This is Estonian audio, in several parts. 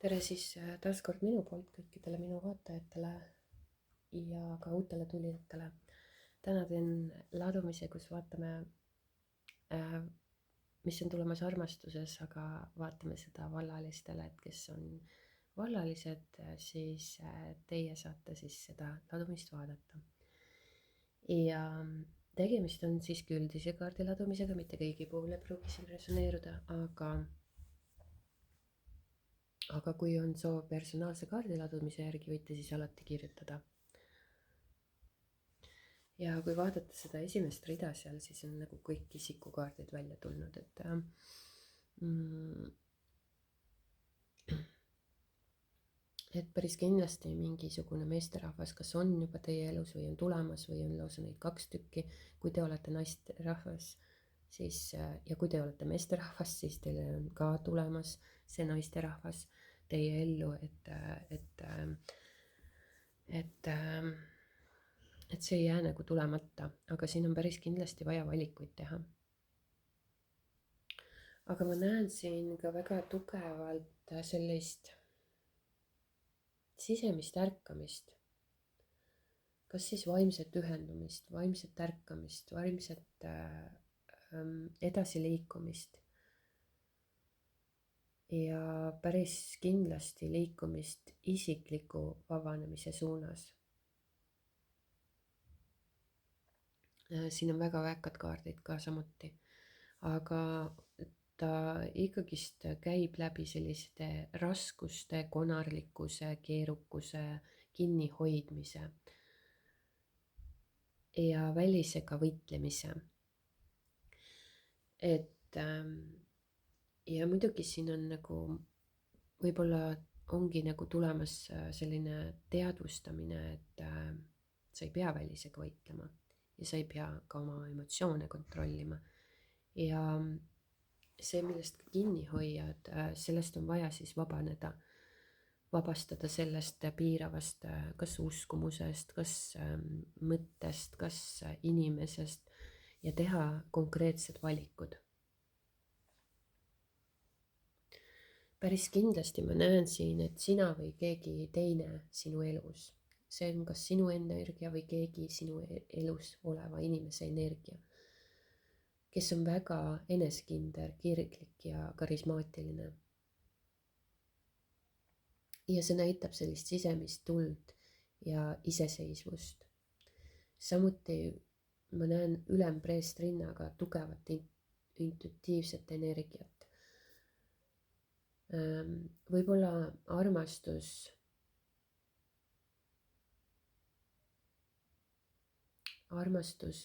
tere siis taaskord minu poolt kõikidele minu vaatajatele ja ka uutele tulijatele. Täna teen ladumise, kus vaatame, mis on tulemas armastuses, aga vaatame seda vallalistele, et kes on vallalised, siis teie saate siis seda ladumist vaadata. Ja tegemist on siiski üldise kaardi ladumisega, mitte kõigi puhul ei pruugi siin resoneeruda, aga kui on soov personaalse kaardi ladumise järgi, võite siis alati kirjutada. Ja kui vaadata seda esimest rida seal, siis on nagu kõik isikukaardid välja tulnud, et päris kindlasti mingisugune meesterahvas kas on juba teie elus või on tulemas või on lausa neid 2 tükki. Kui te olete naisterahvas, siis ja kui te olete meesterahvas, siis teile on ka tulemas see naisterahvas teie ellu, et see ei jää nagu tulemata, aga siin on päris kindlasti vaja valikuid teha. Aga ma näen siin ka väga tugevalt sellist sisemist ärkamist, kas siis vaimset ühendumist, vaimset ärkamist, vaimset edasiliikumist ja päris kindlasti liikumist isikliku vabanemise suunas. Siin on väga väekad kaardid ka samuti, aga ta ikkagist käib läbi selliste raskuste, konarlikkuse, keerukuse, kinnihoidmise ja välisega võitlemise. Ja muidugi siin on nagu, võib-olla ongi nagu tulemas selline teadvustamine, et sa ei pea välisega võitlema ja sa ei pea ka oma emotsioone kontrollima. Ja see, millest ka kinni hoiad, sellest on vaja siis vabaneda, vabastada sellest piiravast kas uskumusest, kas mõttest, kas inimesest ja teha konkreetsed valikud. Päris kindlasti ma näen siin, et sina või keegi teine sinu elus, see on kas sinu energia või keegi sinu elus oleva inimese energia, kes on väga enesekindel, kirglik ja karismaatiline. Ja see näitab sellist sisemist tuld ja iseseisvust. Samuti ma näen ülempreest rinnaga tugevat intuitiivset energiat. Võib-olla armastus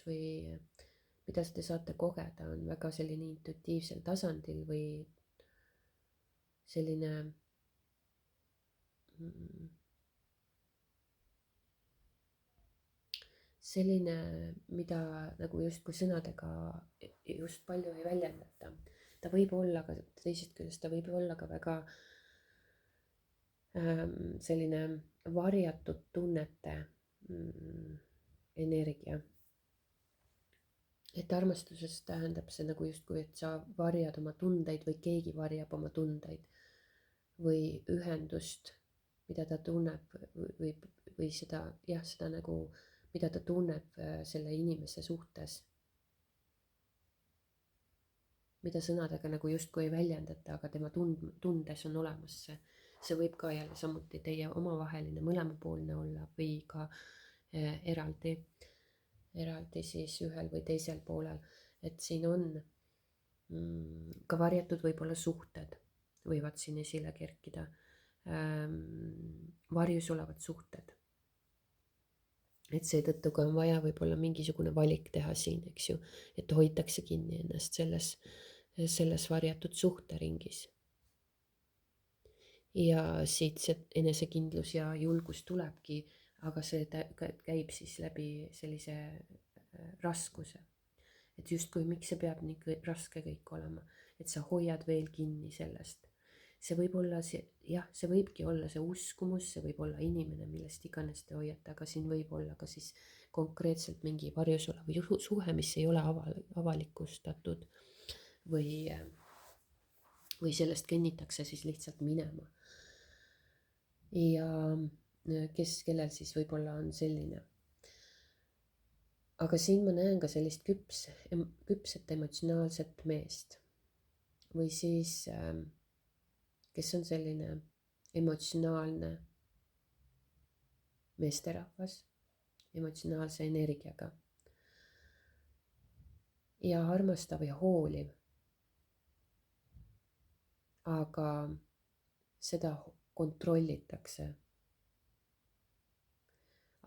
või mida te saate kogeda, on väga selline intuitiivsel tasandil või selline mida nagu justkui sõnadega just palju ei väljendata. Ta võib olla ka teisest küljest, ta võib olla ka väga selline varjatud tunnete energia. Et armastuses tähendab see nagu justkui, et sa varjad oma tundeid või keegi varjab oma tundeid või ühendust, mida ta tunneb või seda nagu, mida ta tunneb selle inimese suhtes, mida sõnadega nagu justkui ei väljendata, aga tema tundes on olemas see. See võib ka jälle samuti teie omavaheline mõlemapoolne olla või ka eraldi siis ühel või teisel poolel. Et siin on ka varjatud võib-olla suhted võivad siin esile kerkida, varjus olevad suhted. Et seetõttu ka on vaja võib-olla mingisugune valik teha siin, eks ju, et hoitakse kinni ennast selles varjatud suhteringis. Ja siit see enesekindlus ja julgus tulebki, aga see käib siis läbi sellise raskuse. Et justkui miks see peab nii raske kõik olema, et sa hoiad veel kinni sellest. See võib olla see võibki olla see uskumus, see võib olla inimene, millest iganes te hoiate, aga siin võib olla ka siis konkreetselt mingi varjus olev suhe, mis ei ole avalikustatud või sellest kõnnitakse siis lihtsalt minema. ja kellel siis võib-olla on selline. Aga siin ma näen ka sellist küpset emotsionaalset meest või siis kes on selline emotsionaalne meesterahvas, emotsionaalse energiaga ja armastav ja hooliv. Aga seda kontrollitakse.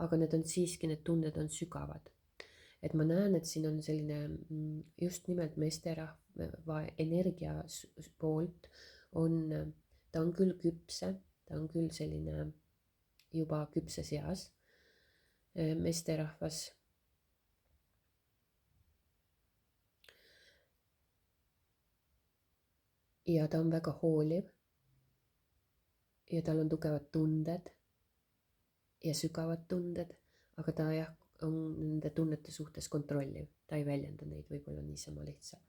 Aga need on siiski, need tunded on sügavad. Et ma näen, et siin on selline just nimelt meesterahva energia poolt on, ta on küll küpse, ta on küll selline juba küpses eas meesterahvas. Ja ta on väga hooliv. Ja tal on tugevad tunded ja sügavad tunded, aga ta jah, on nende tunnete suhtes kontrolliv, ta ei väljenda neid võib-olla niisama lihtsalt.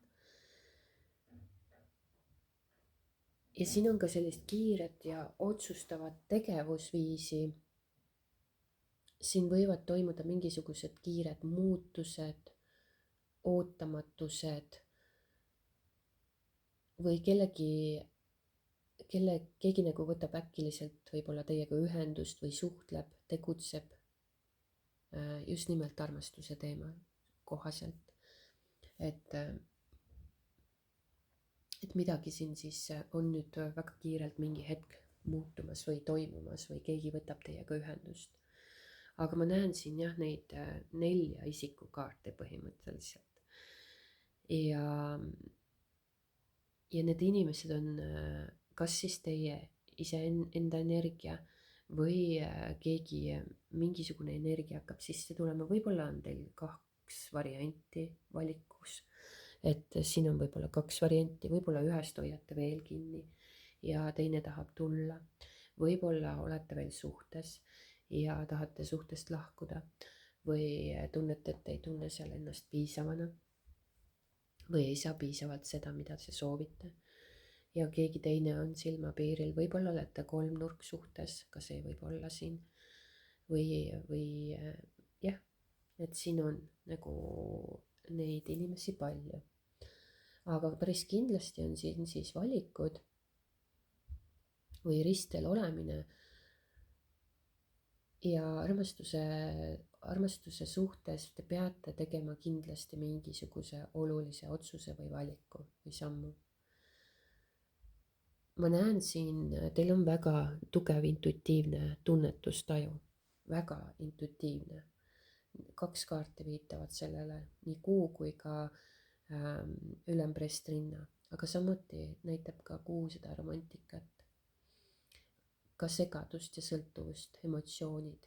Ja siin on ka sellist kiiret ja otsustavat tegevusviisi. Siin võivad toimuda mingisugused kiired muutused, ootamatused või keegi nagu võtab äkiliselt võib-olla teiega ühendust või suhtleb, tegutseb just nimelt armastuse teema kohaselt. Et midagi siin siis on nüüd väga kiirelt mingi hetk muutumas või toimumas või keegi võtab teiega ühendust. Aga ma näen siin jah neid 4 isikukaarte põhimõtteliselt. Ja need inimesed on kas siis teie iseenda energia või keegi, mingisugune energia hakkab sisse tulema, võib-olla on teil 2 varianti valikus, et siin on võib-olla 2 varianti, võib-olla ühest hoiate veel kinni ja teine tahab tulla, võib-olla olete veel suhtes ja tahate suhtest lahkuda või tunnete, et ei tunne seal ennast piisavana või ei saa piisavalt seda, mida te soovite. Ja keegi teine on silmapiiril, võib-olla olete 3-nurksuhtes, ka see võib olla siin. Või jah, et siin on nagu neid inimesi palju. Aga päris kindlasti on siin siis valikud või ristel olemine ja armastuse suhtes te peate tegema kindlasti mingisuguse olulise otsuse või valiku või sammu. Ma näen siin, teil on väga tugev intuitiivne tunnetustaju, väga intuitiivne. 2 kaarti viitavad sellele, nii kuu kui ka ülempressrinna, aga samuti näitab ka kuu seda romantikat, ka segadust ja sõltuvust, emotsioonid.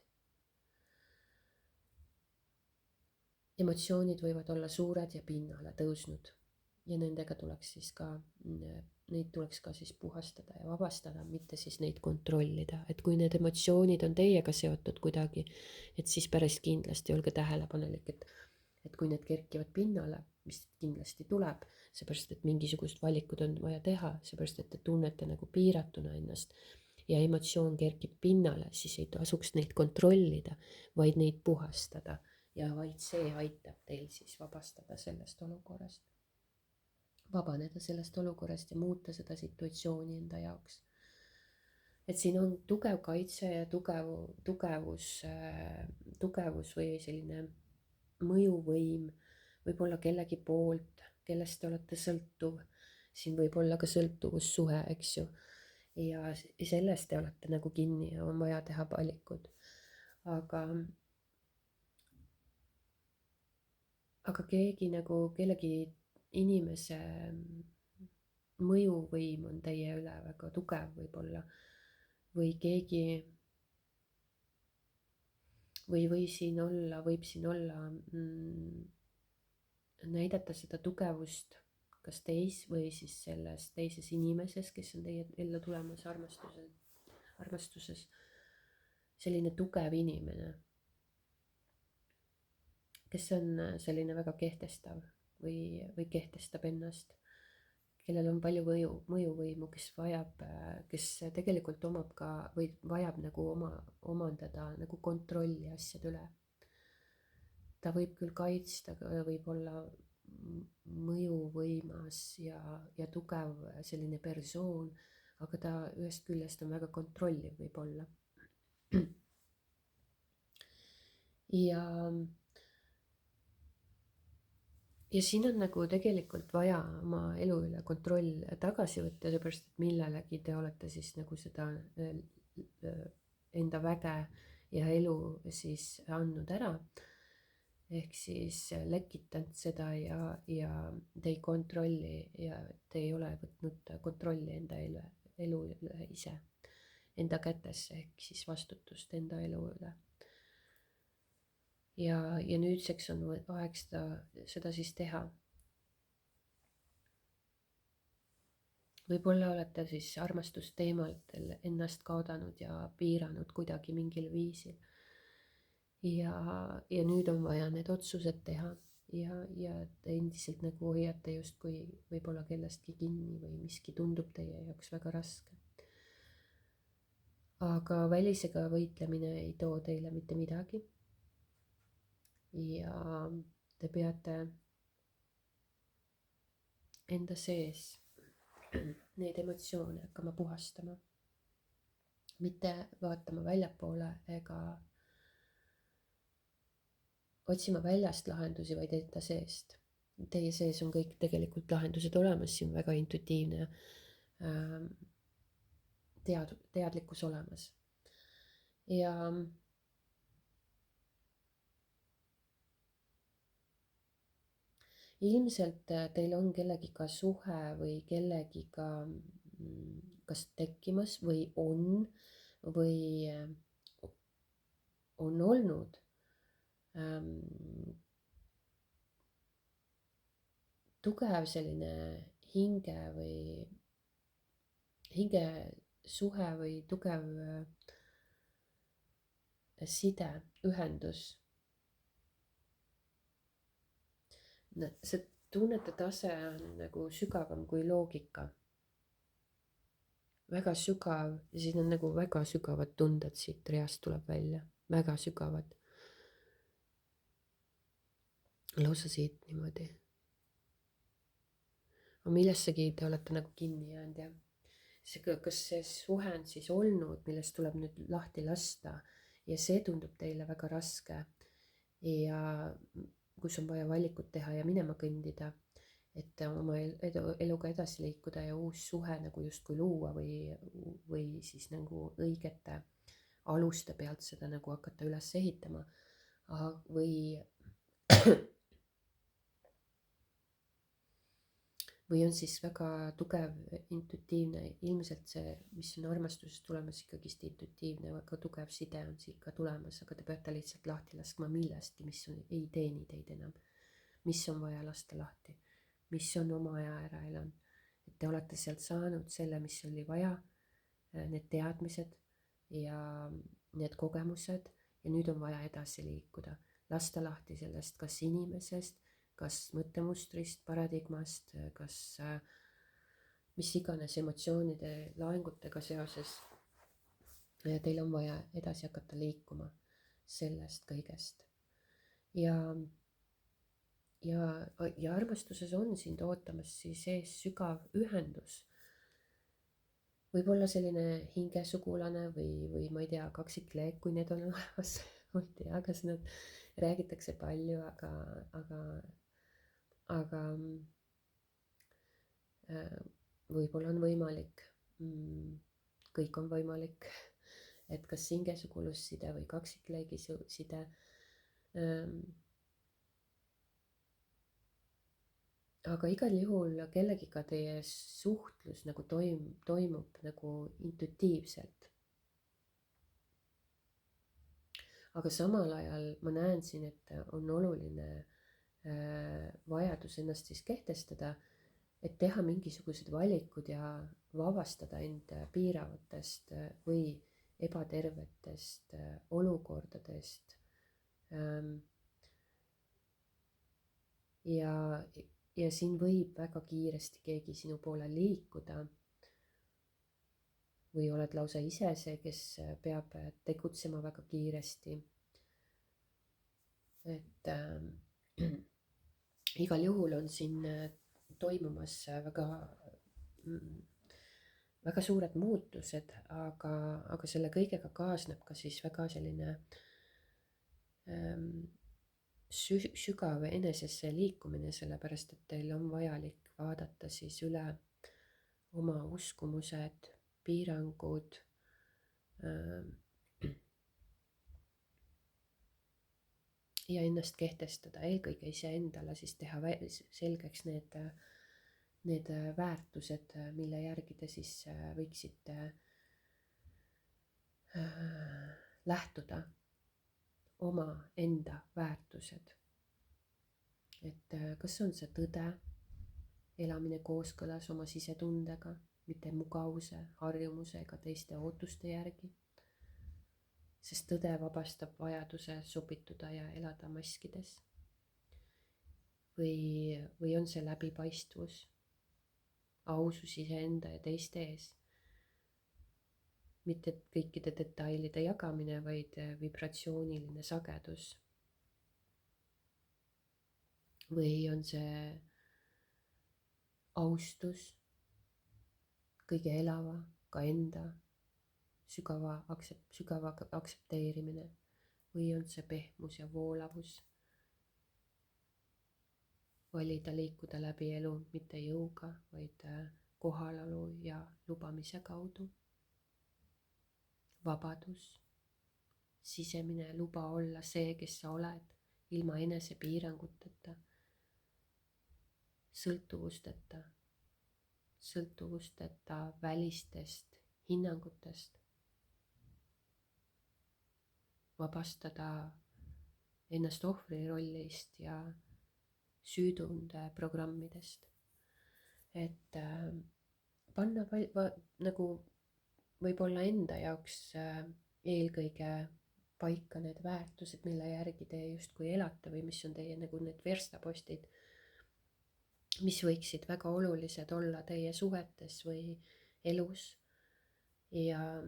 Emotsioonid võivad olla suured ja pinnale tõusnud ja nendega tuleks siis ka neid tuleks ka siis puhastada ja vabastada, mitte siis neid kontrollida. Et kui need emotsioonid on teiega seotud kuidagi, et siis päris kindlasti olge tähelepanelik, et kui need kerkivad pinnale, mis kindlasti tuleb, seepärast et mingisugust valikud on vaja teha, seepärast et te tunnete nagu piiratuna ennast ja emotsioon kerkib pinnale, siis ei tasuks neid kontrollida, vaid neid puhastada ja vaid see aitab teil siis vabastada sellest olukorrast. Vabaneda sellest olukorrast ja muuta seda situatsiooni enda jaoks. Et siin on tugev kaitse ja tugevus või selline mõjuvõim, võib-olla kellegi poolt, kellest te olete sõltuv. Siin võib olla ka sõltuvussuhe, eks ju. Ja sellest te olete nagu kinni ja on vaja teha valikud. Aga kellegi inimese mõjuvõim on teie üle väga tugev võib-olla või keegi võib siin olla näidata seda tugevust kas teis või siis selles teises inimeses, kes on teie ellu tulemas armastuses, selline tugev inimene, kes on selline väga kehtestav või kehtestab ennast, kellel on palju mõjuvõimu, kes tegelikult omab ka või vajab nagu omandada nagu kontrolli asjade üle. Ta võib küll kaitsta, võib olla mõjuvõimas ja tugev selline persoon, aga ta ühest küljest on väga kontrolliv võib-olla. ja siin on nagu tegelikult vaja oma elu üle kontroll tagasi võtta, seepärast et millelegi te olete siis nagu seda enda väge ja elu siis andnud ära. Ehk siis lekitanud seda ja te ei kontrolli ja te ei ole võtnud kontrolli enda elu üle ise enda kätesse, ehk siis vastutust enda elu üle. ja nüüdseks on aeg seda siis teha. Võib-olla olete siis armastusteemadel ennast kaotanud ja piiranud kuidagi mingil viisil. ja nüüd on vaja need otsused teha ja te endiselt nagu hoiate justkui võib-olla kellestki kinni või miski tundub teie jaoks väga raske. Aga välisega võitlemine ei too teile mitte midagi. Ja te peate enda sees neid emotsioone hakkama puhastama, mitte vaatama väljapoole ega otsima väljast lahendusi, vaid enda seest. Teie sees on kõik tegelikult lahendused olemas, siin on väga intuitiivne teadlikkus olemas. Ja ilmselt teil on kellegiga suhe või kellegiga kas tekkimas või on olnud tugev selline hingesuhe või tugev side, ühendus. See tunnete tase on nagu sügavam kui loogika. Väga sügav ja siin on nagu väga sügavad tunded siit reast tuleb välja, väga sügavad. Lausa siit niimoodi. Millessegi te olete nagu kinni jäänud ja kas see suhe on siis olnud, millest tuleb nüüd lahti lasta ja see tundub teile väga raske ja kus on vaja valikut teha ja minema kõndida, et oma eluga edasi liikuda ja uus suhe nagu justkui luua või siis nagu õigete aluste pealt seda nagu hakata üles ehitama või on siis väga tugev intuitiivne, ilmselt see, mis on armastusest tulemas, ikkagist intuitiivne, väga tugev side on siit ka tulemas, aga te peate lihtsalt lahti laskma millestki, mis ei teeni teid enam. Mis on vaja lasta lahti, mis on oma aja ära elanud, et te olete sealt saanud selle, mis oli vaja, need teadmised ja need kogemused ja nüüd on vaja edasi liikuda, lasta lahti sellest kas inimesest, kas mõttemustrist, paradigmast, kas mis iganes emotsioonide laengutega seoses. Teil on vaja edasi hakata liikuma sellest kõigest. Ja armastuses on sind ootamas siis ees sügav ühendus. Võib-olla selline hingesugulane või ma ei tea, kaksikleek, kui need on olemas. Ma ei tea, kas nad räägitakse palju, aga võib-olla on võimalik, kõik on võimalik, et kas hingesugulusside või kaksikleegi side. Aga igal juhul kellegiga teie suhtlus nagu toimub nagu intuitiivselt. Aga samal ajal ma näen siin, et on oluline vajadus ennast siis kehtestada, et teha mingisugused valikud ja vabastada end piiravatest või ebatervetest olukordadest. ja siin võib väga kiiresti keegi sinu poole liikuda või oled lausa ise see, kes peab tegutsema väga kiiresti. Et igal juhul on siin toimumas väga suured muutused, aga selle kõigega kaasneb ka siis väga selline sügav enesesse liikumine, sellepärast et teil on vajalik vaadata siis üle oma uskumused, piirangud, ja ennast kehtestada, eelkõige iseendale siis teha selgeks need väärtused, mille järgi te siis võiksite lähtuda, oma enda väärtused. Et kas on see tõde, elamine kooskõlas oma sisetundega, mitte mugavuse, harjumuse ega teiste ootuste järgi, sest tõde vabastab vajaduse sobituda ja elada maskides. Või on see läbipaistvus, ausus iseenda ja teiste ees, mitte kõikide detailide jagamine, vaid vibratsiooniline sagedus. Või on see austus, kõige elava, ka enda sügava aktsepteerimine, või on see pehmus ja voolavus, valida liikuda läbi elu mitte jõuga, vaid kohalolu ja lubamise kaudu. Vabadus, sisemine luba olla see, kes sa oled, ilma enesepiiranguteta, sõltuvusteta välistest hinnangutest. Vabastada ennast ohvri rollist ja süütunde programmidest. Et panna nagu võib-olla enda jaoks eelkõige paika need väärtused, mille järgi te justkui elate või mis on teie nagu need verstapostid, mis võiksid väga olulised olla teie suhetes või elus. Ja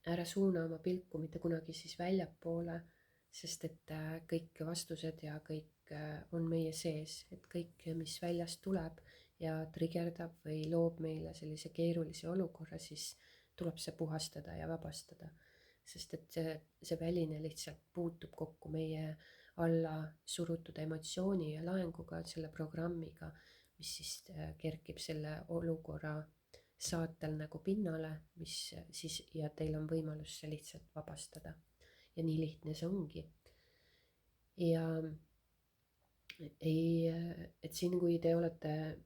ära suuna oma pilku mitte kunagi siis väljapoole, sest et kõik vastused ja kõik on meie sees, et kõik, mis väljast tuleb ja trigerdab või loob meile sellise keerulise olukorra, siis tuleb see puhastada ja vabastada, sest et see väline lihtsalt puutub kokku meie alla surutud emotsiooni ja laenguga, selle programmiga, mis siis kerkib selle olukorra saatel nagu pinnale, mis siis ja teil on võimalus see lihtsalt vabastada. Ja nii lihtne see ongi. Ja et siin, kui te olete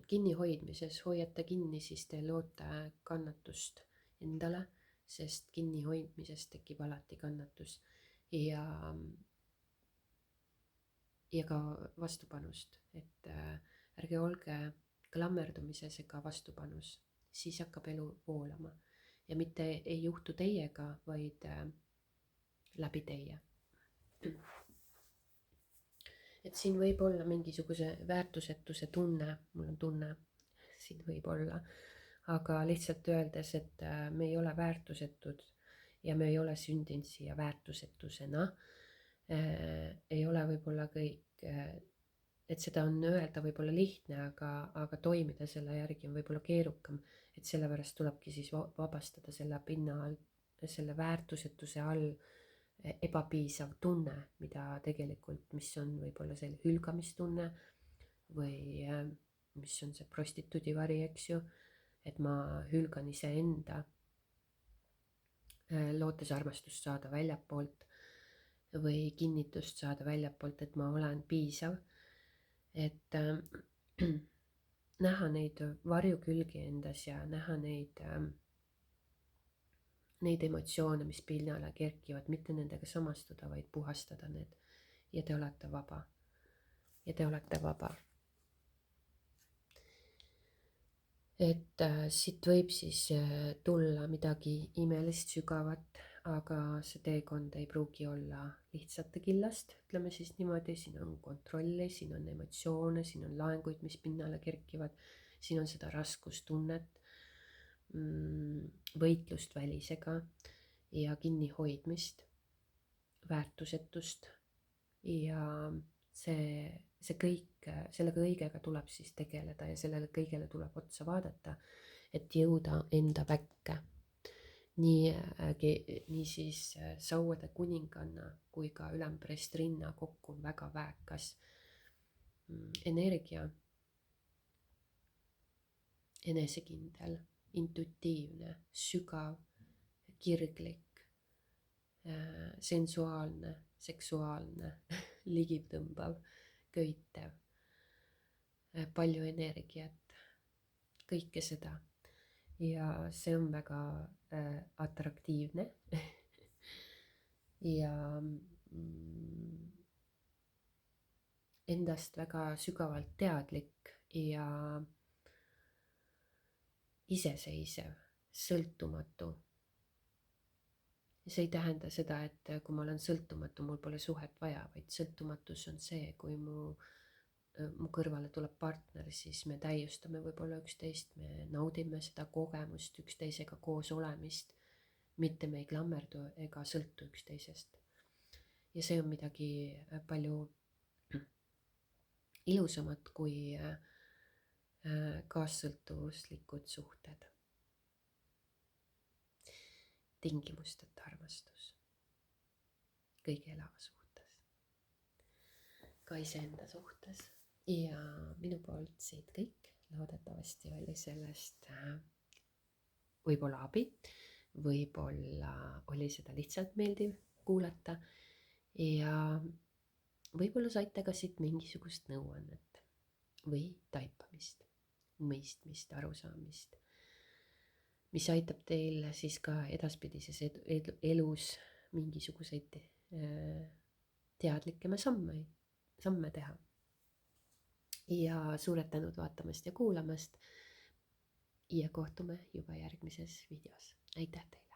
kinnihoidmises, hoiate kinni, siis te loote kannatust endale, sest kinnihoidmisest tekib alati kannatus ja ka vastupanust, et ärge olge klammerdumises ega vastupanus, siis hakkab elu voolama ja mitte ei juhtu teiega, vaid läbi teie. Et siin võib olla mingisuguse väärtusetuse tunne, mul on tunne, siin võib olla, aga lihtsalt öeldes, et me ei ole väärtusetud ja me ei ole sündinud siia väärtusetusena, ei ole võib-olla kõik, et seda on öelda võib-olla lihtne, aga toimida selle järgi on võib-olla keerukam, et sellepärast tulebki siis vabastada selle pinna all, selle väärtusetuse all ebapiisav tunne, mida tegelikult, mis on võib-olla see hülgamistunne või mis on see prostituudi vari, eks ju, et ma hülgan iseenda, lootes armastust saada väljapoolt või kinnitust saada väljapoolt, et ma olen piisav, et näha neid varjukülgi endas ja näha neid emotsioone, mis pinnale kerkivad, mitte nendega samastuda, vaid puhastada need. Ja te olete vaba. Ja te olete vaba. Et siit võib siis tulla midagi imelist, sügavat, aga see teekond ei pruugi olla lihtsate killast, ütleme siis niimoodi, siin on kontrolli, siin on emotsioone, siin on laenguid, mis pinnale kerkivad, siin on seda raskustunnet, võitlust välisega ja kinnihoidmist, väärtusetust ja see kõik, selle kõigega tuleb siis tegeleda ja sellele kõigele tuleb otsa vaadata, et jõuda enda väkke. Nii siis sauade kuninganna kui ka ülempreestrinna kokku on väga väekas energia, enesekindel, intuitiivne, sügav, kirglik, sensuaalne, seksuaalne, ligitõmbav, köitev, palju energiat, kõike seda. Ja see on väga atraktiivne ja endast väga sügavalt teadlik ja iseseisev, sõltumatu. See ei tähenda seda, et kui ma olen sõltumatu, mul pole suhet vaja, vaid sõltumatus on see, kui mu kõrvale tuleb partner, siis me täiustame võib-olla üksteist, me naudime seda kogemust üksteisega koos olemist, mitte me ei klammerdu ega sõltu üksteisest. Ja see on midagi palju ilusamat kui kaassõltuvuslikud suhted. Tingimusteta armastus kõige elava suhtes, ka iseenda suhtes. Ja minu poolt siit kõik, loodetavasti oli sellest võib-olla abi, võib-olla oli seda lihtsalt meeldiv kuulata ja võib-olla saite ka siit mingisugust nõuannet või taipamist, mõistmist, arusaamist, mis aitab teil siis ka edaspidises elus mingisuguseid teadlikema samme teha. Ja suured tänud vaatamast ja kuulamast ja kohtume juba järgmises videos. Aitäh teile!